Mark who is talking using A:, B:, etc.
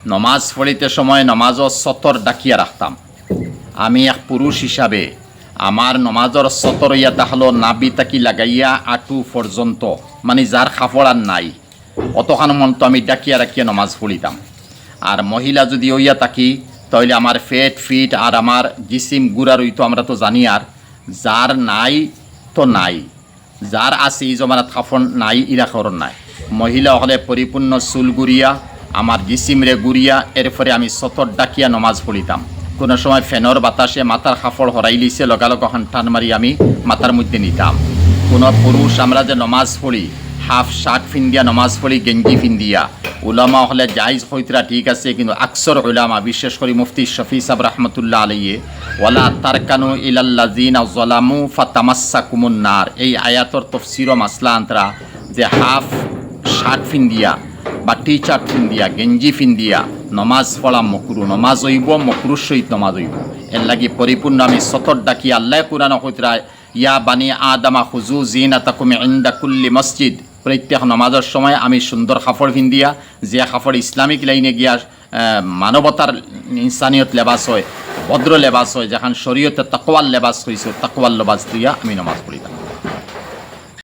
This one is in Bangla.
A: নমাজ পড়িতে সময় নমাজর সতর ডাকিয়া রাখতাম। আমি এক পুরুষ হিসাবে আমার নমাজর সতর ইয়াতা হলো নাবি তাকি লাগাইয়া আটু পর্যন্ত, মানে যার খাফড় আর নাই অতখান মন্ত আমি ডাকিয়া রাখিয়া নমাজ পড়িতাম। আর মহিলা যদি ওইয়া থাকি তাহলে আমার ফেট ফিট আর আমার জিসিম গুড়া রইতো, আমরা তো জানি। আর যার নাই তো নাই, যার আছে এই জমানাত খাফড় নাই ইরা খরণ নাই। মহিলা হলে পরিপূর্ণ চুল গুড়িয়া আমার জিসিমরে গুড়িয়া এরপরে আমি সতর ডাকিয়া নমাজ পড়িতাম। কোনো সময় ফ্যানর বাতাসে মাথার খাফড় হরাই লিছে লগালগ ওখান টান মারি আমি মাথার মধ্যে নিতাম। কোনো পুরুষ আমরা যে নমাজ পড়ি হাফ শার্ট ফিন্দিয়া নমাজ পড়ি, গেঞ্জি ফিন্দিয়া, উলামা হলে জাইজ হইতরা ঠিক আছে, কিন্তু আকসর উলামা বিশেষ করে মুফতি শফি সাহেব রহমতুল্লাহ আলাইহি ওয়ালা তারকানু ইলাল্লাযিনা যালামু ফাতামাসসাকুমুন নার, এই আয়াতর তফসির ও মাসলা আন্তরা যে হাফ শার্ট ফিন্দিয়া বা টি শার্ট ফিন্দিয়া গেঞ্জি ফিন্দিয়া নমাজ পড়া মকরু, নমাজ হইব মকরুর সহিত নমাজ হইব। এর লাগি পরিপূর্ণ আমি সতর ডাকি আল্লাহ কুরআন হইতরা ইয়া বানি আদামা খুজু জিনাতাকুম ইনদা কুল্লি মসজিদ, প্রত্যেক নমাজের সময় আমি সুন্দর কাপড় পিন্দিয়া, যে কাপড় ইসলামিক লাইনে গিয়া মানবতার ইনসানিয়ত লেবাস হয়, ভদ্র লেবাস হয়, যেখান শরীয়তে তাকওয়ার লেবাস হয়েছে, তাকওয়ার লেবাস দিয়া আমি নমাজ পড়ি।